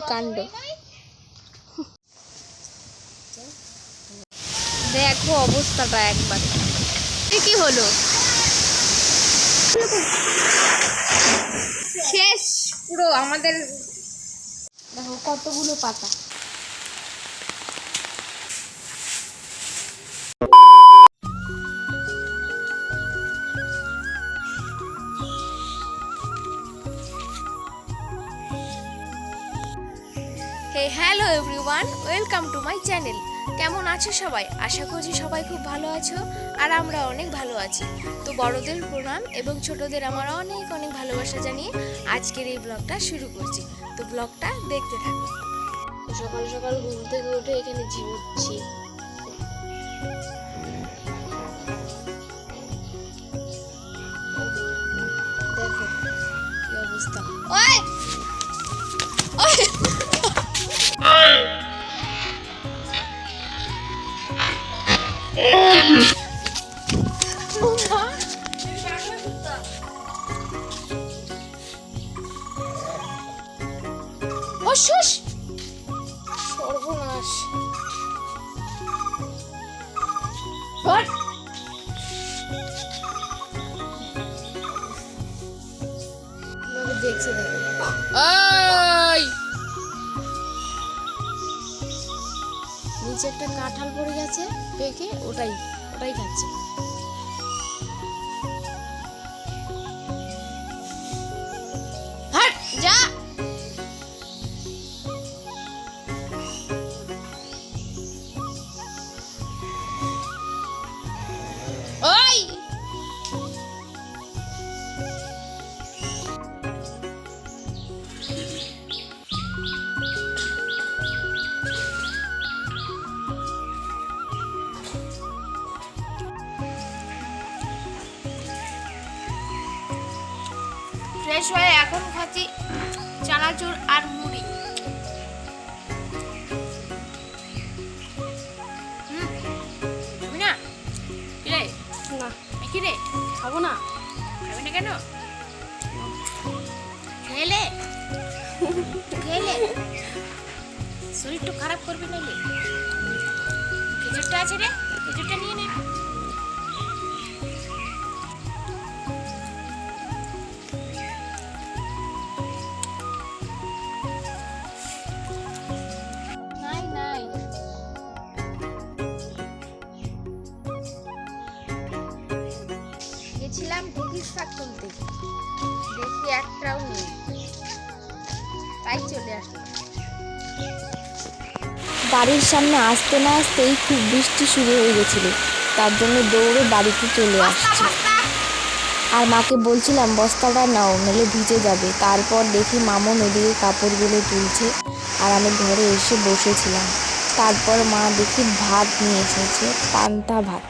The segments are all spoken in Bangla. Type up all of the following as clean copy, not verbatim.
কাণ্ড দেখো অবস্থাটা একবার কি হলো শেষ পুরো আমাদের দেখো কতগুলো পাতা hello everyone, welcome to my channel. কেমন আছো সবাই? আশা করছি সবাই খুব ভালো আছো আর আমরা অনেক ভালো আছি। তো বড়দের প্রণাম এবং ছোটদের আমার অনেক অনেক ভালোবাসা জানিয়ে আজকের এই ব্লগটা শুরু করছি। তো ব্লগটা দেখতে থাকো। সকাল সকাল ঘুম থেকে উঠে এখানে ঝিমুচ্ছি। দেখো কি অবস্থা। ওই ওই সর্বনাশ দেখছে দেখো নিচে একটা কাঁঠাল পড়ে গেছে পেকে, ওটাই খাচ্ছে। যা ওই ফ্রেশ হয়ে এখন খাচ্ছি চানাচুর আর মুড়ি। না কিরে না কিরে খাবো না। খাবি না কেন? খেলে শরীর তো খারাপ করবি নাকি? খেজুরটা আছে রে, খেজুরটা নিয়ে নে। গেছিলাম ঢেঁকির শাক তুলতে, দেখি একটাও নেই, তাই চলে আসলাম। বাড়ির সামনে আসতে না আসতেই খুব বৃষ্টি শুরু হয়ে গেছিল, তার জন্য দৌড়ে বাড়িতে চলে আসছি। আর মাকে বলছিলাম বস্তাটা নাও, নইলে ভিজে যাবে। তারপর দেখি মামন ওদিকে কাপড়গুলো তুলছে আর আমি ঘরে এসে বসেছিলাম। তারপর মা দেখি ভাত নিয়ে এসেছে, পান্তা ভাত,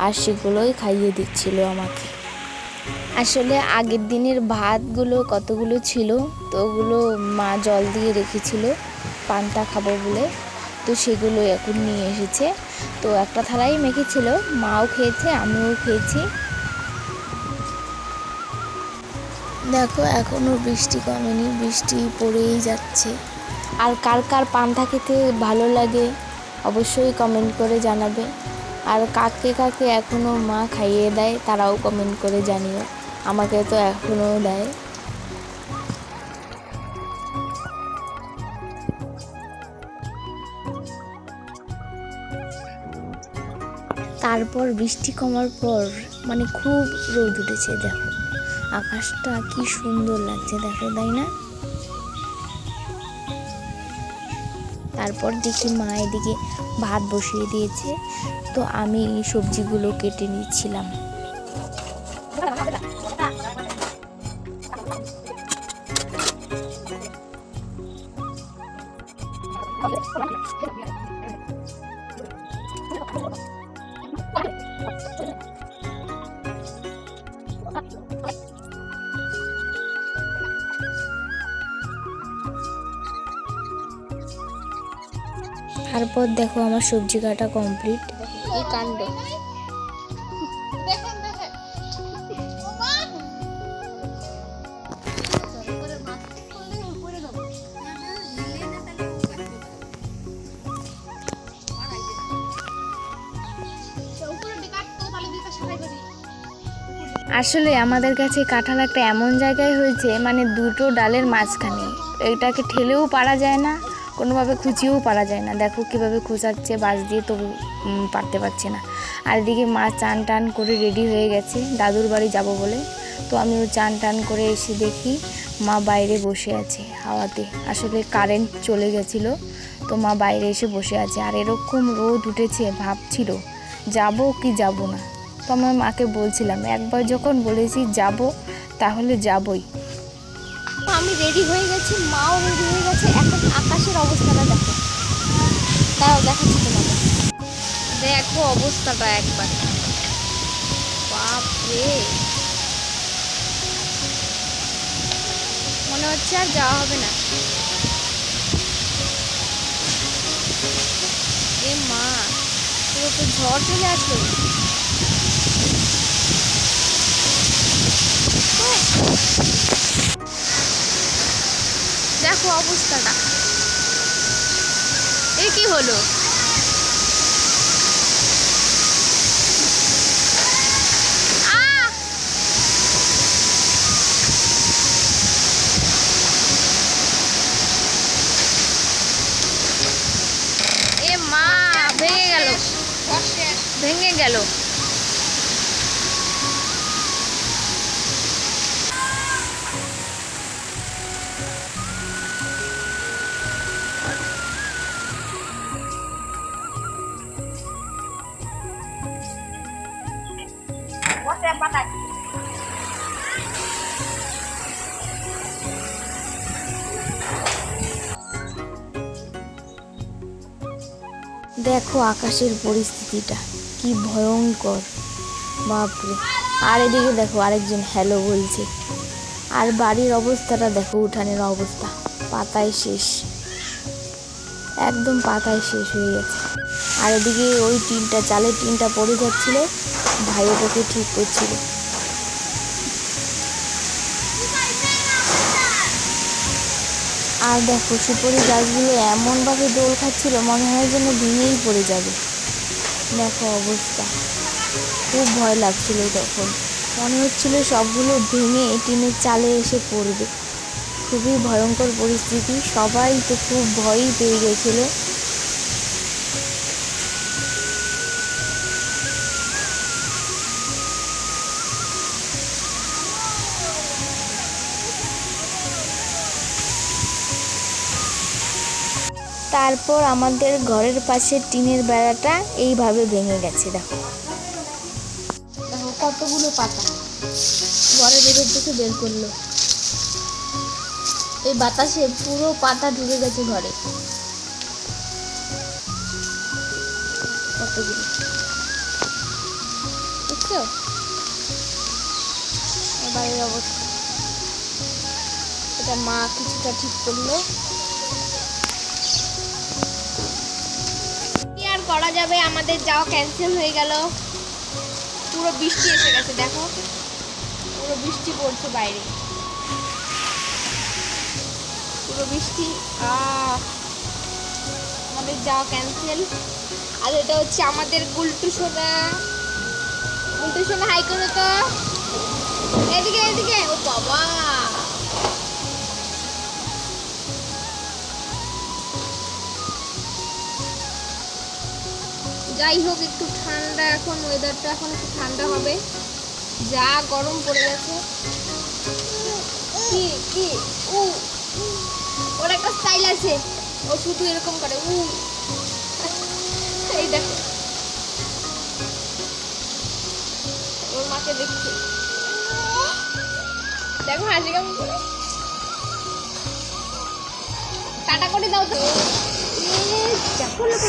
আর সেগুলোই খাইয়ে দিচ্ছিল আমাকে। আসলে আগের দিনের ভাতগুলো কতগুলো ছিল, তো ওগুলো মা জল দিয়ে রেখেছিল পান্তা খাবো বলে, তো সেগুলো এখন নিয়ে এসেছে। তো একটা থালাই মেখেছিল, মাও খেয়েছে, আমিও খেয়েছি। দেখো এখনও বৃষ্টি কমেনি, বৃষ্টি পড়েই যাচ্ছে। আর কার কার পান্তা খেতে ভালো লাগে অবশ্যই কমেন্ট করে জানাবে। আর কাকে কাকে এখনও মা খাইয়ে দেয় তারাও কমেন্ট করে জানিও। আমাকে তো এখনও দেয়। তারপর বৃষ্টি কমার পর মানে খুব রোদ উঠেছে। দেখো আকাশটা কি সুন্দর লাগছে, দেখো তাই না? তারপর দেখি মা এদিকে ভাত বসিয়ে দিয়েছে, তো আমি এই সবজিগুলো কেটে নিচ্ছিলাম। তারপর দেখো আমার সবজি কাটা কমপ্লিট। কি কাণ্ড। আসলে আমাদের কাছে কাঁঠাল একটা এমন জায়গায় হয়েছে, মানে দুটো ডালের মাঝখানে, এটাকে ঠেলেও পারা যায় না, কোনোভাবে খুঁচিয়েও পারা যায় না। দেখো কীভাবে খোঁচাচ্ছে বাঁশ দিয়ে, তবু পারতে পারছে না। আর এদিকে মা চান টান করে রেডি হয়ে গেছে দাদুর বাড়ি যাব বলে। তো আমিও চান টান করে এসে দেখি মা বাইরে বসে আছে হাওয়াতে। আসলে কারেন্ট চলে গেছিলো, তো মা বাইরে এসে বসে আছে। আর এরকম রোদ উঠেছে, ভাবছিল যাব কি যাব না। তো আমার মাকে বলছিলাম, একবার যখন বলেছি যাব তাহলে যাবই। আমি রেডি হয়ে গেছি, মাও রেডি হয়ে গেছে। এখন আকাশের অবস্থাটা দেখো, তাও দেখাচ্ছি তোমাকে। দেখো অবস্থাটা একবার, বাপরে, মনে হচ্ছে আর যাওয়া হবে না। এ মা, পুরো তো ঝড় চলে আসলো। দেখো অবস্থাটা, এ কি হলো? এ মা, ভেঙে গেল, ভেঙে গেল। দেখো আকাশের পরিস্থিতিটা কি ভয়ঙ্কর, বাপরে। আর এদিকে দেখো আরেকজন হ্যালো বলছে। আর বাড়ির অবস্থাটা দেখো, উঠানের অবস্থা পাতায় শেষ, একদম পাতায় শেষ হয়ে গেছে। আর এদিকে ওই টিনটা, চালের টিনটা পড়ে যাচ্ছিল, ভাই ওটাকে ঠিক করছিল। আর দেখো সুপারি গাছগুলো এমনভাবে দোল খাচ্ছিল, মনে হয় যেন ভেঙেই পড়ে যাবে। দেখো অবস্থা, খুব ভয় লাগছিল তখন, মনে হচ্ছিল সবগুলো ভেঙে টিনের চালে এসে পড়বে। খুবই ভয়ঙ্কর পরিস্থিতি, সবাই তো খুব ভয়ই পেয়ে গেছিল। তারপর আমাদের ঘরের পাশে টিনের বেড়াটা এইভাবে ভেঙে গেছে। দেখো দেখো কতগুলো পাতা ঘরের ভেতর থেকে বের করলো। এই বাতাসে পুরো পাতা ঢুকে গেছে ঘরে, কতগুলো দেখছো বাড়ির অবস্থা। এটা মা কিছুটা ঠিক করলো। কি আর করা যাবে, আমাদের যাওয়া ক্যান্সেল হয়ে গেল। পুরো বৃষ্টি এসে গেছে, দেখো পুরো বৃষ্টি পড়ছে বাইরে, পুরো বৃষ্টি। আমাদের যাওয়া ক্যান্সেল। আর এটা হচ্ছে আমাদের গুলটু সোনা। গুলটু সোনা হাই করো তো, এদিকে এদিকে। ও বাবা, যাই হোক একটু ঠান্ডা, এখন ওয়েদারটা এখন একটু ঠান্ডা হবে, যা গরম পড়ে গেছে। কি কি উ, ওর একটা স্টাইল আছে, ও শুধু এরকম করে উ। এই দেখো ওর মাকে দেখছে, দেখো হাসি কেমন করে। টাটা করে দাও তো, দেখো লোক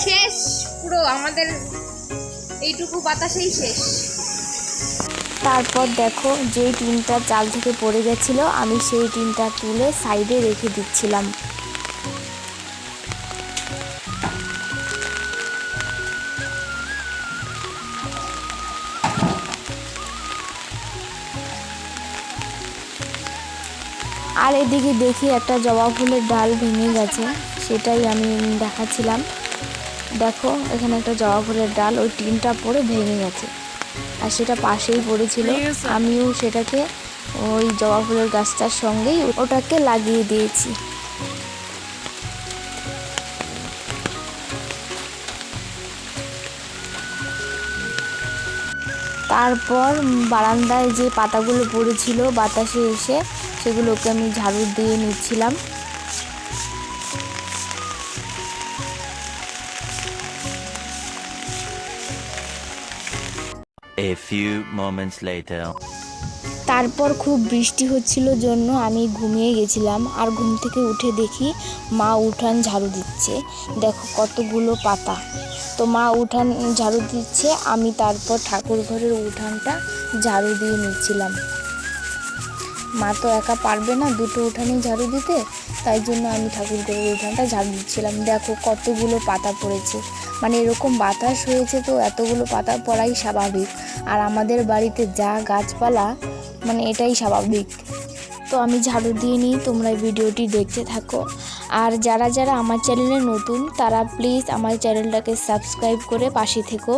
শেষ, পুরো আমাদের এইটুকু বাতাসেই শেষ। তারপর দেখো যেই টিনটা চাল থেকে পড়ে গেছিল, আমি সেই টিনটা তুলে সাইডে রেখে দিচ্ছিলাম। আর এদিকে দেখি একটা জবা ফুলের ডাল ভেঙে গেছে, সেটাই আমি দেখাচ্ছিলাম। দেখো এখানে একটা জবা ফুলের ডাল ওই টিনটা পড়ে ভেঙে গেছে, আর সেটা পাশেই পড়েছিল। আমিও সেটাকে ওই জবা ফুলের গাছটার সঙ্গেই ওটাকে লাগিয়ে দিয়েছি। তারপর বারান্দায় যে পাতাগুলো পড়েছিল বাতাসে এসে, সেগুলোকে আমি ঝাড়ু দিয়ে নিচ্ছিলাম। A few moments later. তারপর খুব বৃষ্টি হচ্ছিল জন্য আমি ঘুমিয়ে গেছিলাম, আর ঘুম থেকে উঠে দেখি মা উঠান ঝাড়ু দিচ্ছে। দেখো কতগুলো পাতা। তো মা উঠান ঝাড়ু দিচ্ছে, আমি তারপর ঠাকুর ঘরের উঠানটা ঝাড়ু দিয়ে নিচ্ছিলাম। মা তো একা পারবে না দুটো উঠানেই ঝাড়ু দিতে, তাই জন্য আমি ঠাকুর ঘরের উঠানটা ঝাড়ু দিচ্ছিলাম। দেখো কতগুলো পাতা পড়েছে, মানে এরকম বাতাস হয়েছে তো এতগুলো পাতা পড়াই স্বাভাবিক। আর আমাদের বাড়িতে যা গাছপালা, মানে এটাই স্বাভাবিক। তো আমি ঝাড়ু দিয়ে নিই, তোমরা ভিডিওটি দেখতে থাকো। আর যারা যারা আমার চ্যানেলে নতুন তারা প্লিজ আমার চ্যানেলটাকে সাবস্ক্রাইব করে পাশে থেকো।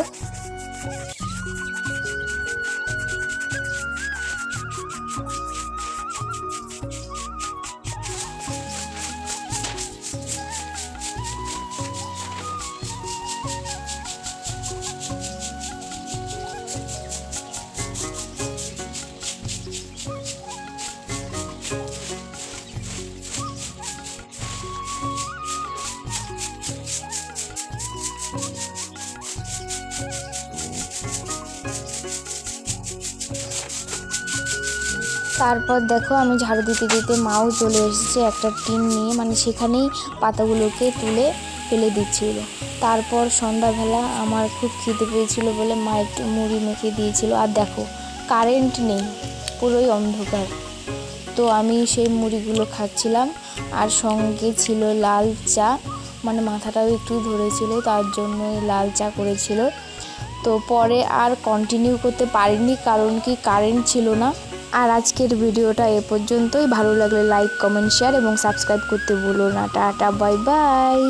তারপর দেখো আমি ঝাড়ু দিতে দিতে মাও চলে এসেছে একটা টিন নিয়ে, মানে সেখানেই পাতাগুলোকে তুলে ফেলে দিচ্ছিল। তারপর সন্ধ্যাবেলা আমার খুব খিদে পেয়েছিল বলে মা একটু মুড়ি মেখে দিয়েছিল। আর দেখো কারেন্ট নেই, পুরোই অন্ধকার। তো আমি সেই মুড়িগুলো খাচ্ছিলাম, আর সঙ্গে ছিল লাল চা, মানে মাথাটাও একটু ধরেছিল তার জন্য লাল চা করেছিল। তো পরে আর কন্টিনিউ করতে পারিনি, কারণ কি কারেন্ট ছিল না। আর আজকের ভিডিওটা এ পর্যন্তই। ভালো লাগলে লাইক, কমেন্ট, শেয়ার এবং সাবস্ক্রাইব করতে ভুলো না। Tata, bye bye.